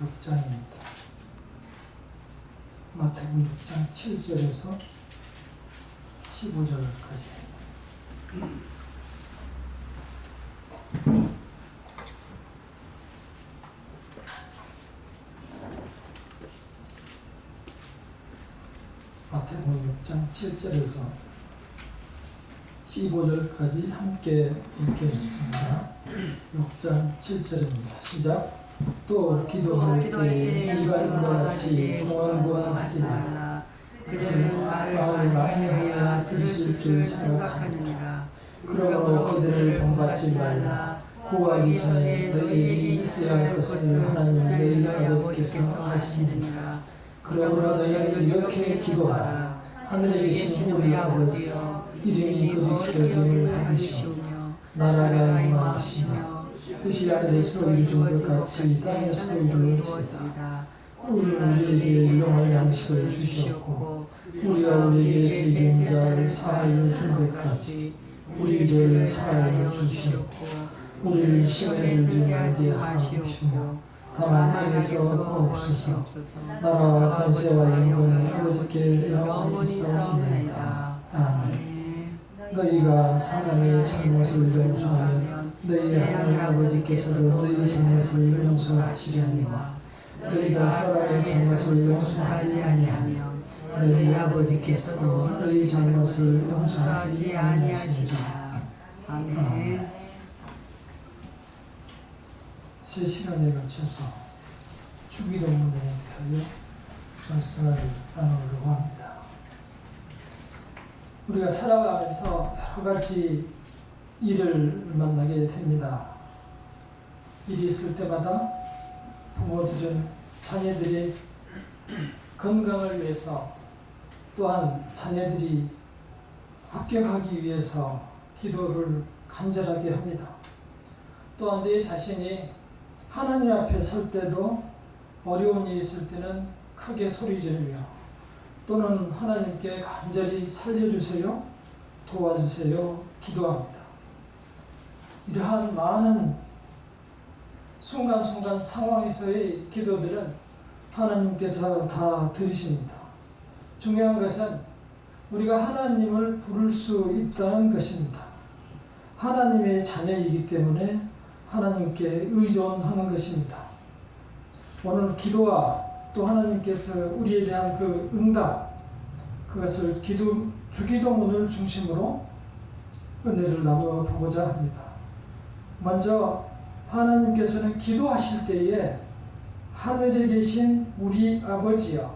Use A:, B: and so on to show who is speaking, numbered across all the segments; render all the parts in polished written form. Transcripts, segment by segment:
A: 6장입니다. 마태복음 6장 7절에서 15절까지. 마태복음 6장 7절에서 15절까지 함께 읽겠습니다. 6장 7절입니다. 시작. 또 기도할 때 일반인과 같이 중언부언하지 말라. 그들은 말을 많이 해야 들으실 줄 생각하느니라. 그러므로 그들을 본받지 말라. 구하기 전에 너희에게 있어야 할 것을 하나님 너희 아버지께서 하시느니라. 그러므로 너희는 이렇게 기도하라. 하늘에 계신 우리 아버지여, 이름이 거룩히 여김을 받으시오며 나라가 임하시며 뜻이 하늘에서 이루어진 것 같이 땅에서도 이루어지이다. 오늘 우리에게 일용할 양식을 주시옵고 우리가 우리에게 죄진 자를 사하여 준 것같이 우리 죄를 사하여 주시옵고 우리를 시험에 들지 말게 하시옵고 다만 악에서 없으소서. 나라와 권세와 영광이 아버지께 영원히 있사옵나이다. 아멘. 너희가 사람의 잘못을 용서하면 너희 하나님 아버지께서도 너희 잘못을 용서하시려니와 너희가 사람의 잘못을 용서하지 아니하면 너희 아버지께서도 너희 잘못을 용서하지 아니하시리라. 아멘. 세 시간에 걸쳐서 주기도문에 대하여 말씀을 나누려고 합니다. 우리가 살아가면서 여러 가지 일을 만나게 됩니다. 일이 있을 때마다 부모들은 자녀들의 건강을 위해서 또한 자녀들이 합격하기 위해서 기도를 간절하게 합니다. 또한 내 자신이 하나님 앞에 설 때도 어려운 일이 있을 때는 크게 소리 지르며 또는 하나님께 간절히 살려주세요, 도와주세요 기도합니다. 이러한 많은 순간순간 상황에서의 기도들은 하나님께서 다 들으십니다. 중요한 것은 우리가 하나님을 부를 수 있다는 것입니다. 하나님의 자녀이기 때문에 하나님께 의존하는 것입니다. 오늘 기도와 또 하나님께서 우리에 대한 그 응답, 그것을 주기도문을 중심으로 은혜를 나누어 보고자 합니다. 먼저 하나님께서는 기도하실 때에 하늘에 계신 우리 아버지여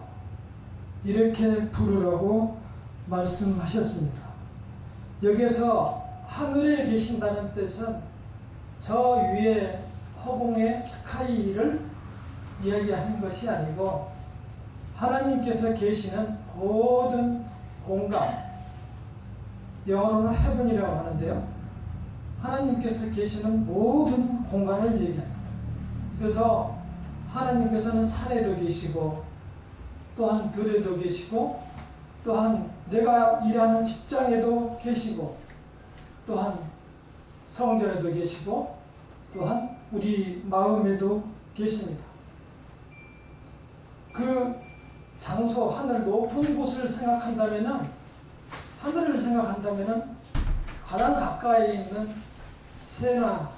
A: 이렇게 부르라고 말씀하셨습니다. 여기서 하늘에 계신다는 뜻은 저 위에 허공의 스카이를 이야기하는 것이 아니고 하나님께서 계시는 모든 공간, 영어로는 헤븐이라고 하는데요. 하나님께서 계시는 모든 공간을 얘기합니다. 그래서 하나님께서는 산에도 계시고 또한 들에도 계시고 또한 내가 일하는 직장에도 계시고 또한 성전에도 계시고 또한 우리 마음에도 계십니다. 그 장소, 하늘 높은 곳을 생각한다면은 하늘을 생각한다면은 가장 가까이 있는 새나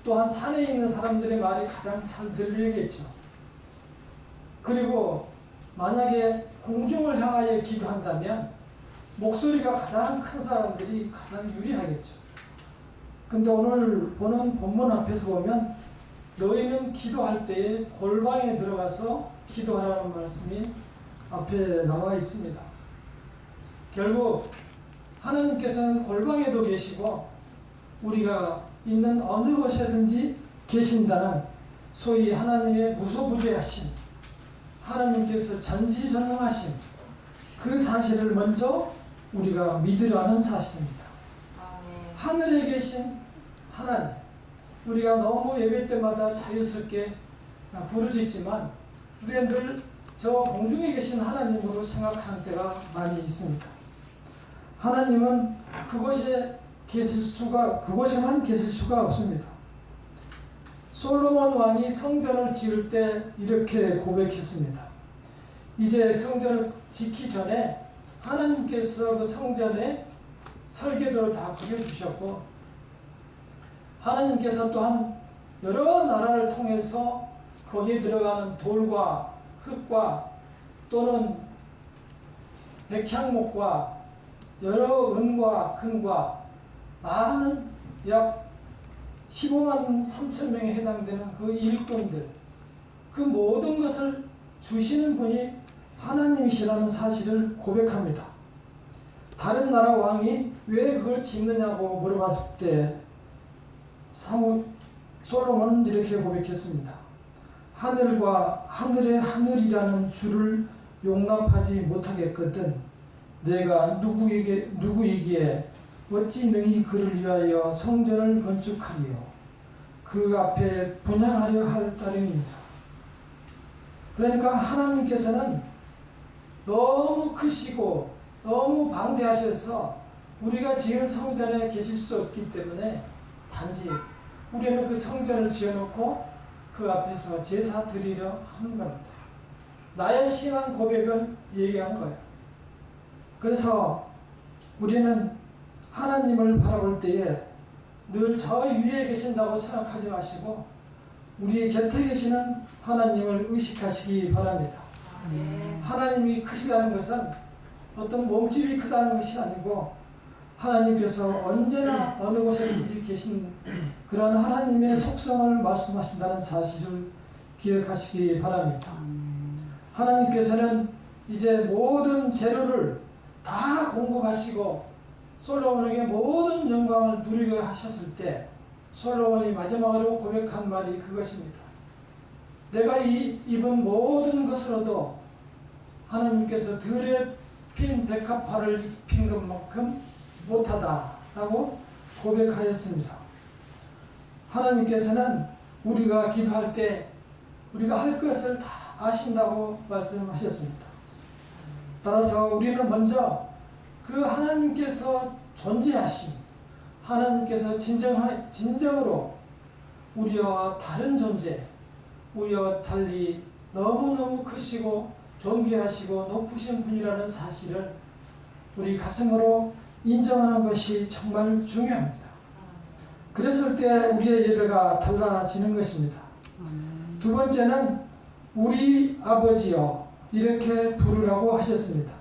A: 또한 산에 있는 사람들의 말이 가장 잘 들리겠죠. 그리고 만약에 공중을 향하여 기도한다면 목소리가 가장 큰 사람들이 가장 유리하겠죠. 근데 오늘 보는 본문 앞에서 보면 너희는 기도할 때에 골방에 들어가서 기도하라는 말씀이 앞에 나와 있습니다. 결국 하나님께서는 골방에도 계시고 우리가 있는 어느 곳에든지 계신다는 소위 하나님의 무소부재하심, 하나님께서 전지전능하심, 그 사실을 먼저 우리가 믿으라는 사실입니다. 하늘에 계신 하나님, 우리가 너무 예배 때마다 자유스럽게 부르짖지만 우리가 늘 저 공중에 계신 하나님으로 생각하는 때가 많이 있습니다. 하나님은 그곳에만 계실 수가 없습니다. 솔로몬 왕이 성전을 지을 때 이렇게 고백했습니다. 이제 성전을 짓기 전에 하나님께서 그 성전에 설계도를 다 그려주셨고, 하나님께서 또한 여러 나라를 통해서 거기에 들어가는 돌과 흙과 또는 백향목과 여러 은과 금과 많은 약 15만 3천 명에 해당되는 그 일꾼들, 그 모든 것을 주시는 분이 하나님이시라는 사실을 고백합니다. 다른 나라 왕이 왜 그걸 짓느냐고 물어봤을 때 솔로몬은 이렇게 고백했습니다. 하늘과 하늘의 하늘이라는 줄을 용납하지 못하겠거든 내가 누구이기에 어찌 능히 그를 위하여 성전을 건축하리요 그 앞에 분향하려 할 따름이니라. 그러니까 하나님께서는 너무 크시고 너무 방대하셔서 우리가 지은 성전에 계실 수 없기 때문에 단지 우리는 그 성전을 지어놓고 그 앞에서 제사 드리려 하는 겁니다. 나의 신앙 고백을 얘기한 거예요. 그래서 우리는 하나님을 바라볼 때에 늘 저 위에 계신다고 생각하지 마시고 우리 곁에 계시는 하나님을 의식하시기 바랍니다. 하나님이 크시다는 것은 어떤 몸집이 크다는 것이 아니고 하나님께서 언제나 어느 곳에든지 계신 그런 하나님의 속성을 말씀하신다는 사실을 기억하시기 바랍니다. 하나님께서는 이제 모든 재료를 다 공급하시고 솔로몬에게 모든 영광을 누리게 하셨을 때 솔로몬이 마지막으로 고백한 말이 그것입니다. 내가 입은 모든 것으로도 하나님께서 들에 핀 백합화를 입힌 것만큼 못하다라고 고백하였습니다. 하나님께서는 우리가 기도할 때 우리가 할 것을 다 아신다고 말씀하셨습니다. 따라서 우리는 먼저 그 하나님께서 존재하심, 하나님께서 진정으로 우리와 다른 존재, 우리와 달리 너무너무 크시고 존귀하시고 높으신 분이라는 사실을 우리 가슴으로 인정하는 것이 정말 중요합니다. 그랬을 때 우리의 예배가 달라지는 것입니다. 두 번째는 우리 아버지여 이렇게 부르라고 하셨습니다.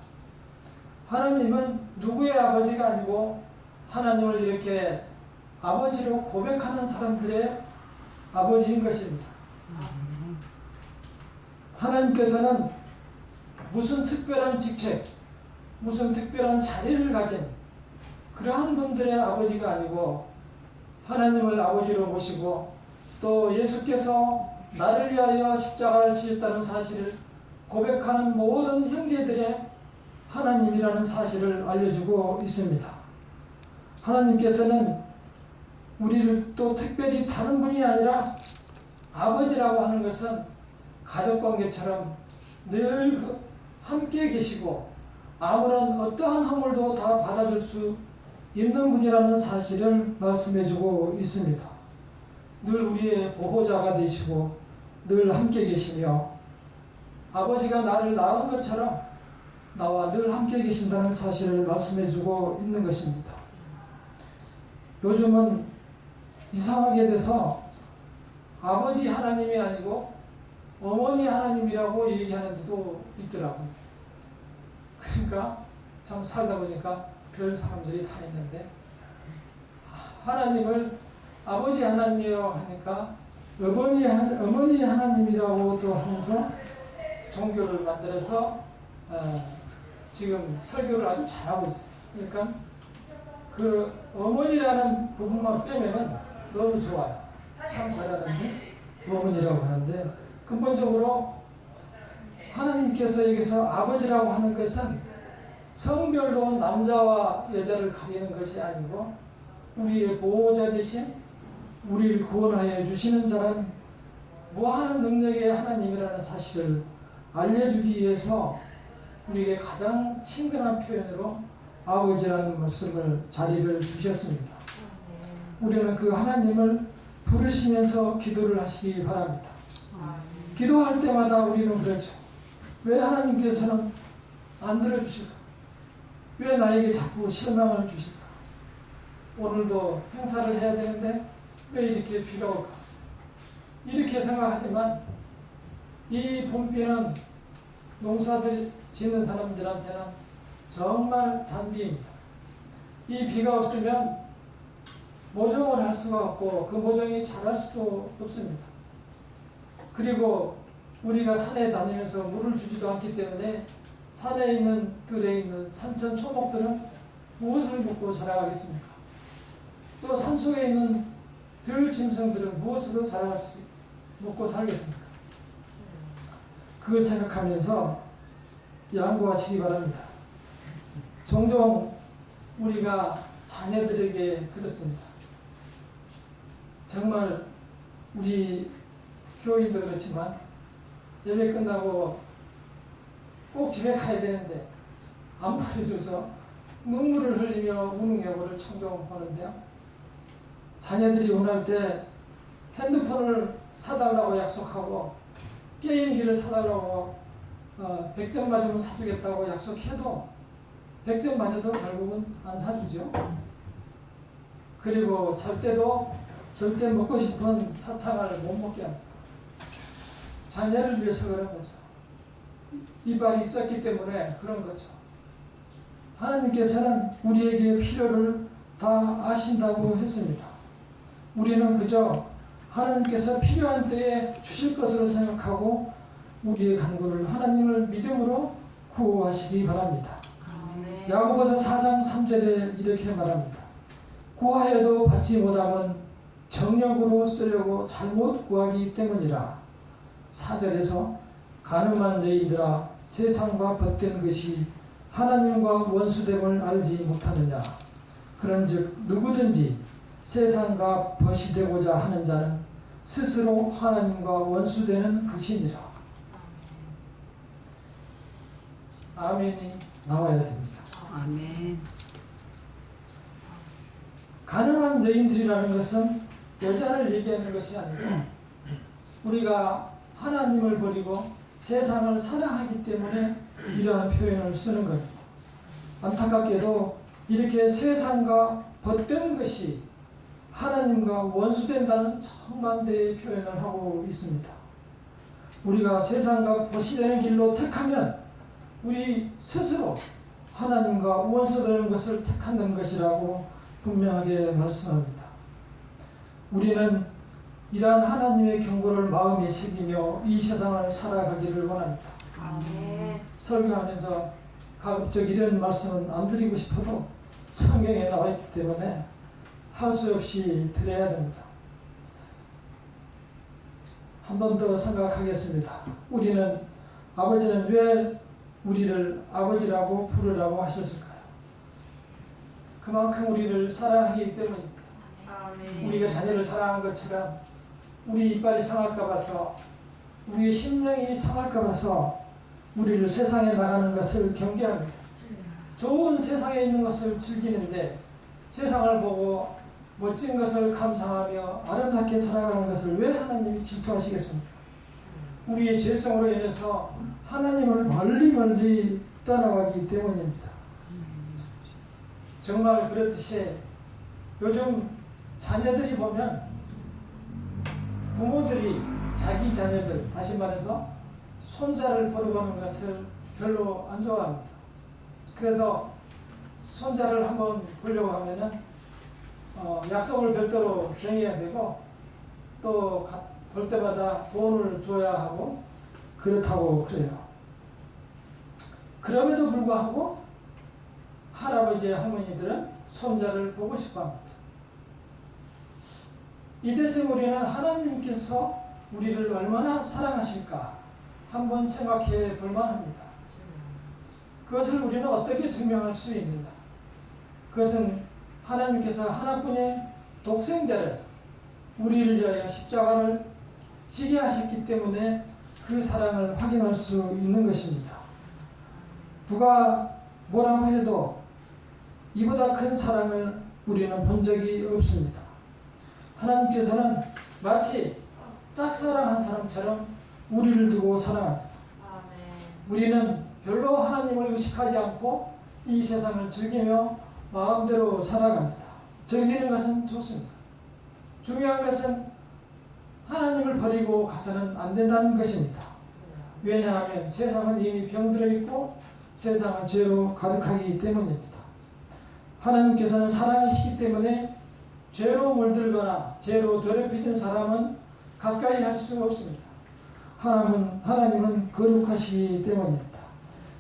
A: 하나님은 누구의 아버지가 아니고 하나님을 이렇게 아버지로 고백하는 사람들의 아버지인 것입니다. 하나님께서는 무슨 특별한 직책, 무슨 특별한 자리를 가진 그러한 분들의 아버지가 아니고 하나님을 아버지로 모시고 또 예수께서 나를 위하여 십자가를 지셨다는 사실을 고백하는 모든 형제들의 하나님이라는 사실을 알려주고 있습니다. 하나님께서는 우리를 또 특별히 다른 분이 아니라 아버지라고 하는 것은 가족관계처럼 늘 함께 계시고 아무런 어떠한 허물도 다 받아줄 수 있는 분이라는 사실을 말씀해주고 있습니다. 늘 우리의 보호자가 되시고 늘 함께 계시며 아버지가 나를 낳은 것처럼 나와 늘 함께 계신다는 사실을 말씀해주고 있는 것입니다. 요즘은 이상하게 돼서 아버지 하나님이 아니고 어머니 하나님이라고 얘기하는 데도 있더라고요. 그러니까 참 살다 보니까 별 사람들이 다 있는데 하나님을 아버지 하나님이라고 하니까 어머니 하나님이라고 또 하면서 종교를 만들어서 지금 설교를 아주 잘하고 있어요. 그러니까 그 어머니라는 부분만 빼면은 너무 좋아요. 참 잘하는데 어머니라고 하는데 근본적으로 하나님께서 여기서 아버지라고 하는 것은 성별로 남자와 여자를 가리는 것이 아니고 우리의 보호자 되신 우리를 구원하여 주시는 자는 무한한 능력의 하나님이라는 사실을 알려주기 위해서 우리에게 가장 친근한 표현으로 아버지라는 말씀을 자리를 주셨습니다. 우리는 그 하나님을 부르시면서 기도를 하시기 바랍니다. 기도할 때마다 우리는 그렇죠. 왜 하나님께서는 안 들어주실까? 왜 나에게 자꾸 실망을 주실까? 오늘도 행사를 해야 되는데 왜 이렇게 비가 올까? 이렇게 생각하지만 이 봄비는 농사들 짓는 사람들한테는 정말 단비입니다. 이 비가 없으면 모종을 할 수가 없고 그 모종이 자랄 수도 없습니다. 그리고 우리가 산에 다니면서 물을 주지도 않기 때문에 산에 있는 들에 있는 산천 초목들은 무엇을 먹고 자라가겠습니까? 또 산속에 있는 들 짐승들은 무엇으로 먹고 살겠습니까? 그걸 생각하면서 양보하시기 바랍니다. 종종 우리가 자녀들에게 그렇습니다. 정말 우리 교인도 그렇지만 예배 끝나고 꼭 집에 가야 되는데 안 보내줘서 눈물을 흘리며 우는 경우를 종종 보는데요. 자녀들이 원할 때 핸드폰을 사달라고 약속하고 게임기를 사달라고 100점 맞으면 사주겠다고 약속해도 100점 맞아도 결국은 안 사주죠. 그리고 잘 때도 절대 먹고 싶은 사탕을 못 먹게 합니다. 자녀를 위해서 그런 거죠. 이빨이 있었기 때문에 그런 거죠. 하나님께서는 우리에게 필요를 다 아신다고 했습니다. 우리는 그저 하나님께서 필요한 때에 주실 것으로 생각하고 우리의 간구를 하나님을 믿음으로 구하시기 바랍니다. 야고보서 4장 3절에 이렇게 말합니다. 구하여도 받지 못하면 정력으로 쓰려고 잘못 구하기 때문이라. 4절에서 가늠한 자이들아 세상과 벗된 것이 하나님과 원수됨을 알지 못하느냐. 그런즉 누구든지 세상과 벗이 되고자 하는 자는 스스로 하나님과 원수되는 것이니라. 아멘이 나와야 됩니다.
B: 아멘.
A: 가늠한 여인들이라는 것은 여자를 얘기하는 것이 아니고 우리가 하나님을 버리고 세상을 사랑하기 때문에 이러한 표현을 쓰는 겁니다. 안타깝게도 이렇게 세상과 벗된 것이 하나님과 원수된다는 정반대의 표현을 하고 있습니다. 우리가 세상과 벗이 되는 길로 택하면 우리 스스로 하나님과 원수되는 것을 택한다는 것이라고 분명하게 말씀합니다. 우리는 이러한 하나님의 경고를 마음에 새기며 이 세상을 살아가기를 원합니다.
B: 아멘.
A: 설교하면서 가급적 이런 말씀은 안 드리고 싶어도 성경에 나와 있기 때문에 할 수 없이 드려야 됩니다. 한 번 더 생각하겠습니다. 아버지는 왜 우리를 아버지라고 부르라고 하셨을까요? 그만큼 우리를 사랑하기 때문입니다.
B: 아멘.
A: 우리가 자녀를 사랑한 것처럼 우리 이빨이 상할까 봐서 우리의 심령이 상할까 봐서 우리를 세상에 나가는 것을 경계합니다. 좋은 세상에 있는 것을 즐기는데 세상을 보고 멋진 것을 감상하며 아름답게 살아가는 것을 왜 하나님이 질투하시겠습니까? 우리의 죄성으로 인해서 하나님을 멀리 떠나가기 때문입니다. 정말 그렇듯이 요즘 자녀들이 보면 부모들이 자기 자녀들, 다시 말해서 손자를 보러 가는 것을 별로 안 좋아합니다. 그래서 손자를 한번 보려고 하면은 약속을 별도로 정해야 되고 또 볼 때마다 돈을 줘야 하고 그렇다고 그래요. 그럼에도 불구하고 할아버지 할머니들은 손자를 보고 싶어 합니다. 이때쯤 우리는 하나님께서 우리를 얼마나 사랑하실까 한번 생각해 볼 만합니다. 그것을 우리는 어떻게 증명할 수 있느냐? 그것은 하나님께서 하나뿐인 독생자를 우리를 위하여 십자가를 지게 하셨기 때문에 그 사랑을 확인할 수 있는 것입니다. 누가 뭐라고 해도 이보다 큰 사랑을 우리는 본 적이 없습니다. 하나님께서는 마치 짝사랑한 사람처럼 우리를 두고 사랑합니다. 우리는 별로 하나님을 의식하지 않고 이 세상을 즐기며 마음대로 살아갑니다. 즐기는 것은 좋습니다. 중요한 것은 하나님을 버리고 가서는 안 된다는 것입니다. 왜냐하면 세상은 이미 병들어 있고 세상은 죄로 가득하기 때문입니다. 하나님께서는 사랑이시기 때문에 죄로 물들거나 죄로 더럽혀진 사람은 가까이 할 수 없습니다. 하나님은 거룩하시기 때문입니다.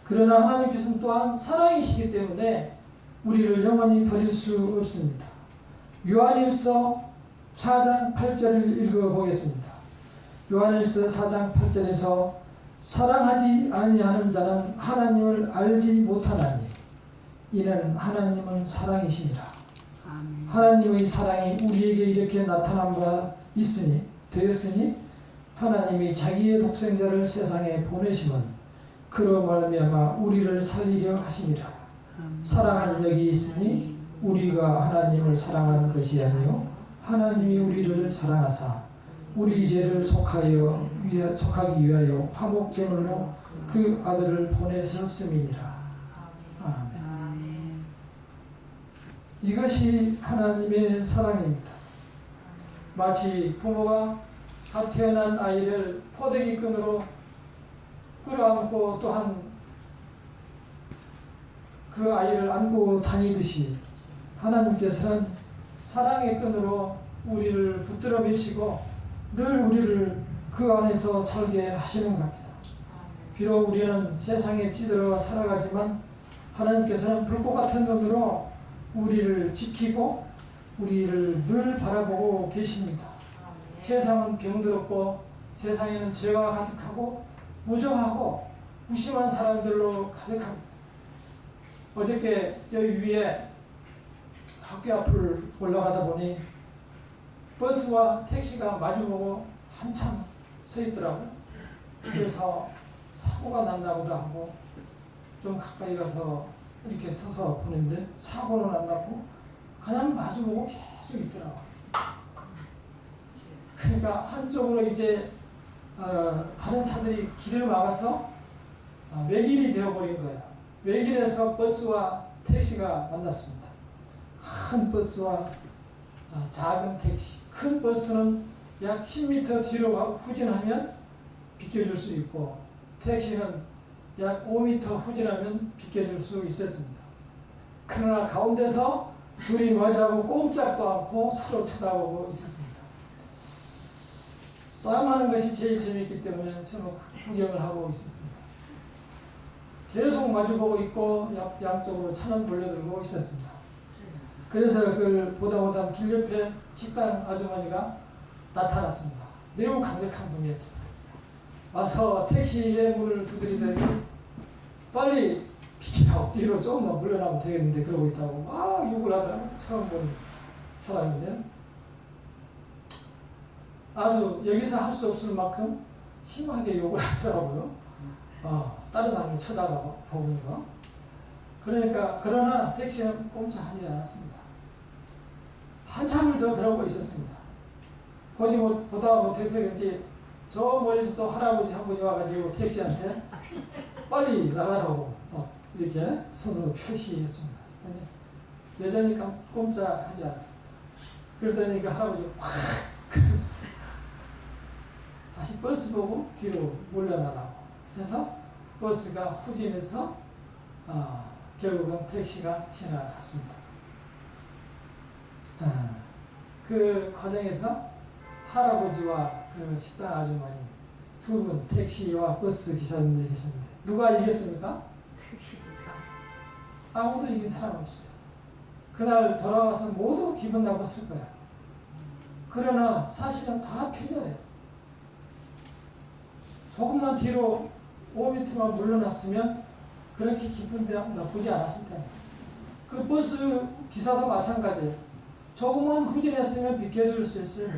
A: 그러나 하나님께서는 또한 사랑이시기 때문에 우리를 영원히 버릴 수 없습니다. 요한일서 4장 8절을 읽어보겠습니다. 요한일서 4장 8절에서 사랑하지 아니하는 자는 하나님을 알지 못하나니 이는 하나님은 사랑이시니라.
B: 아멘.
A: 하나님의 사랑이 우리에게 이렇게 나타난 바 되었으니 하나님이 자기의 독생자를 세상에 보내심은 그로 말미암아 우리를 살리려 하심이라. 사랑하는 여기 있으니 우리가 하나님을 사랑하는 것이 아니요 하나님이 우리를 사랑하사 우리 죄를 속하기 위하여 화목제물로 그 아들을 보내셨음이니라. 아멘. 이것이 하나님의 사랑입니다. 마치 부모가 갓 태어난 아이를 포대기 끈으로 끌어안고 또한 그 아이를 안고 다니듯이 하나님께서는 사랑의 끈으로 우리를 붙들어 매시고 늘 우리를 그 안에서 살게 하시는 겁니다. 비록 우리는 세상에 찌들어 살아가지만 하나님께서는 불꽃 같은 눈으로 우리를 지키고 우리를 늘 바라보고 계십니다. 세상은 병들었고 세상에는 죄가 가득하고 무정하고 무심한 사람들로 가득합니다. 어저께 여기 위에 학교 앞을 올라가다 보니 버스와 택시가 마주보고 한참 서 있더라고요. 그래서 사고가 났나 보다 하고 좀 가까이 가서 이렇게 서서 보는데 사고는 안 났고 그냥 마주보고 계속 있더라고요. 그러니까 한쪽으로 이제 다른 차들이 길을 막아서 외길이 되어버린 거예요. 외길에서 버스와 택시가 만났습니다. 큰 버스와 작은 택시. 큰 버스는 약 10m 뒤로 가고 후진하면 비켜줄 수 있고 택시는 약 5m 후진하면 비켜줄 수 있었습니다. 그러나 가운데서 둘이 마주하고 꼼짝도 않고 서로 쳐다보고 있었습니다. 싸움하는 것이 제일 재미있기 때문에 저는 구경을 하고 있었습니다. 계속 마주보고 있고 양쪽으로 차는 몰려들고 있었습니다. 그래서 그걸 보다 길 옆에 식당 아주머니가 나타났습니다. 매우 강력한 분이었습니다. 와서 택시의 문을 두드리더니 빨리 비키라고 뒤로 조금만 물러나면 되겠는데 그러고 있다고 막 욕을 하더라고요. 처음 본 사람인데 아주 여기서 할 수 없을 만큼 심하게 욕을 하더라고요. 다른 사람을 쳐다보니까. 그러나 택시는 꼼짝하지 않았습니다. 한참을 더 그러고 있었습니다. 보다 못해서 그런지 저 멀리서 또 할아버지 한 분이 와가지고 택시한테 빨리 나가라고 이렇게 손으로 표시했습니다. 여전히 꼼짝하지 않았습니다. 그러더니 그 할아버지가 확 그랬어요. 다시 버스 보고 뒤로 물러나라고 해서 버스가 후진해서 결국은 택시가 지나갔습니다. 그 과정에서 할아버지와 그 식당 아주머니 두 분 택시와 버스 기사님들이 계셨는데 누가 이겼습니까?
B: 택시기사.
A: 아무도 이긴 사람 없어요. 그날 돌아와서 모두 기분 나빴을 거야. 그러나 사실은 다 패자예요. 조금만 뒤로 5m만 물러났으면 그렇게 기분 나쁘지 않았을 텐데. 그 버스 기사도 마찬가지예요. 조금만 후진했으면 비켜줄 수 있어요.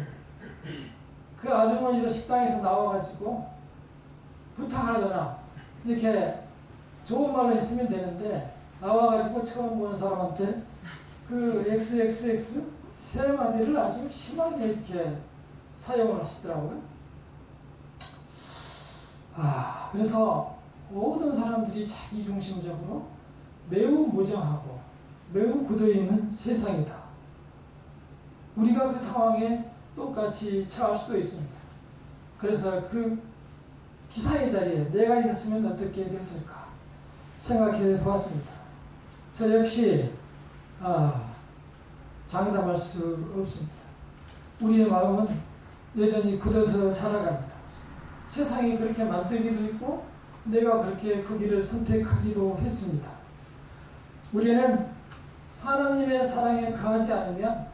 A: 그 아주머니도 식당에서 나와가지고 부탁하거나 이렇게 좋은 말로 했으면 되는데 나와가지고 처음 보는 사람한테 그 XXX 세 마디를 아주 심하게 이렇게 사용을 하시더라고요. 그래서 모든 사람들이 자기중심적으로 매우 무정하고 매우 굳어있는 세상이다. 우리가 그 상황에 똑같이 처할 수도 있습니다. 그래서 그 기사의 자리에 내가 있었으면 어떻게 됐을까 생각해 보았습니다. 저 역시 장담할 수 없습니다. 우리의 마음은 여전히 굳어서 살아갑니다. 세상이 그렇게 만들기도 했고 내가 그렇게 그 길을 선택하기도 했습니다. 우리는 하나님의 사랑에 거하지 않으면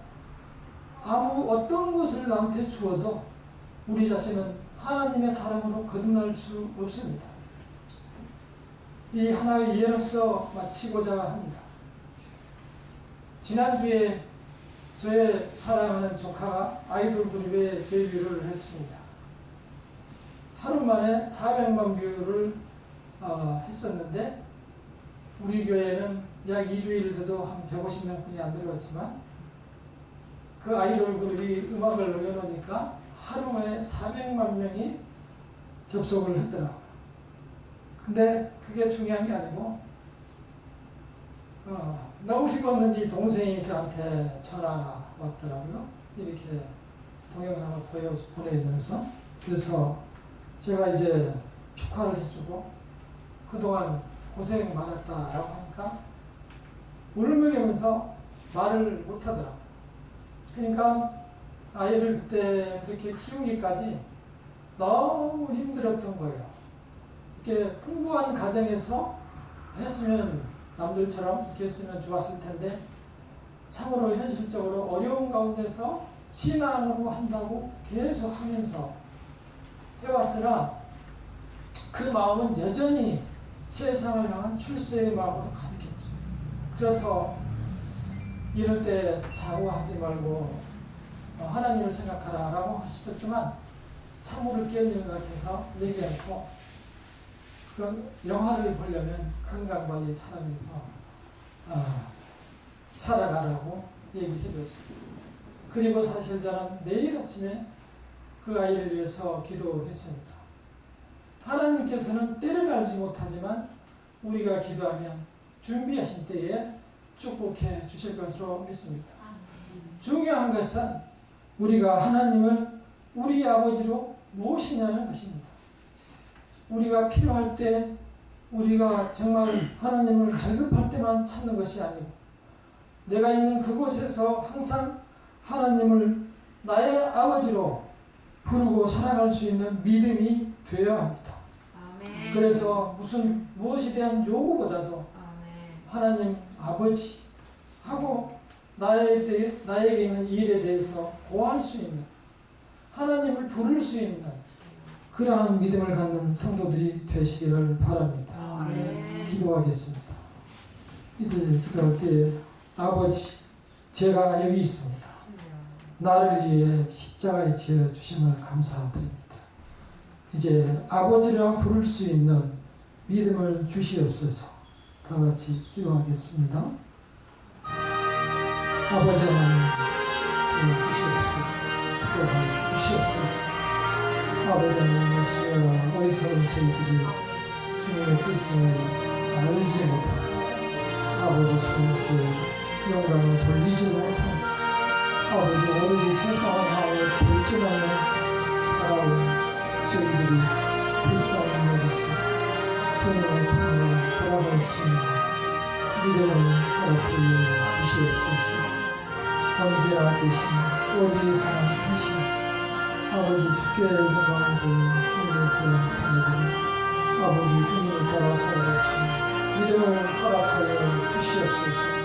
A: 아무 어떤 것을 남한테 주어도 우리 자신은 하나님의 사랑으로 거듭날 수 없습니다. 이 하나의 예로서 마치고자 합니다. 지난주에 저의 사랑하는 조카가 아이돌 그룹에 데뷔를 했습니다. 하루 만에 400만 뷰를 했었는데 우리 교회는 약 2주일 돼도 한 150명뿐이 안 들어갔지만 그 아이돌 그룹이 음악을 올려놓으니까 하루 만에 400만 명이 접속을 했더라고요. 근데 그게 중요한 게 아니고 너무 기뻤는지 동생이 저한테 전화 왔더라고요. 이렇게 동영상을 보내면서. 그래서 제가 이제 축하를 해주고 그동안 고생 많았다라고 하니까 울먹이면서 말을 못하더라고요. 그러니까 아이를 그때 그렇게 키우기까지 너무 힘들었던 거예요. 이렇게 풍부한 가정에서 했으면 남들처럼 이렇게 했으면 좋았을 텐데 참으로 현실적으로 어려운 가운데서 신앙으로 한다고 계속 하면서 해왔으나 그 마음은 여전히 세상을 향한 출세의 마음으로 가득했죠. 그래서 이럴 때 자고하지 말고 하나님을 생각하라 라고 싶었지만 참으로 깨어있는 것 같아서 얘기 않고 그 영화를 보려면 건강관리 사람에서 살아가라고 얘기해줬어요. 그리고 사실 저는 매일 아침에 그 아이를 위해서 기도했습니다. 하나님께서는 때를 알지 못하지만 우리가 기도하면 준비하신 때에 축복해 주실 것으로 믿습니다. 중요한 것은 우리가 하나님을 우리 아버지로 모시냐는 것입니다. 우리가 필요할 때 우리가 정말 하나님을 갈급할 때만 찾는 것이 아니고 내가 있는 그곳에서 항상 하나님을 나의 아버지로 부르고 살아갈 수 있는 믿음이 되어야 합니다.
B: 아멘.
A: 그래서 무엇에 대한 요구보다도
B: 아멘.
A: 하나님 아버지 하고 나에게 있는 일에 대해서 고할 수 있는 하나님을 부를 수 있는 그러한 믿음을 갖는 성도들이 되시기를 바랍니다.
B: 아멘.
A: 기도하겠습니다. 이제 기도할 때 아버지 제가 여기 있습니다. 나를 위해 십자가에 지어 주심을 감사드립니다. 이제 아버지라 부를 수 있는 믿음을 주시옵소서. 다 같이 기도하겠습니다. 아버지 하나님 주시옵소서. 축복하여 주시옵소서. 아버지 하나님 어리석은 저희들이 주님의 뜻을 알지 못하고 아버지 주님께 영광을 돌리지 못하고 아버지 오로지 세상을 향하여 돌진하며 살아온 저희들이 불쌍한 여기서 주님의 품으로 돌아갈 수 있는 믿음을 허락해 주시옵소서. 언제나 계신 어디에서나 계신 아버지 주께 영광을 돌리는 주님의 귀한 자녀들이 아버지 주님을 따라 살아갈 수 있는 믿음을 허락하여 주시옵소서.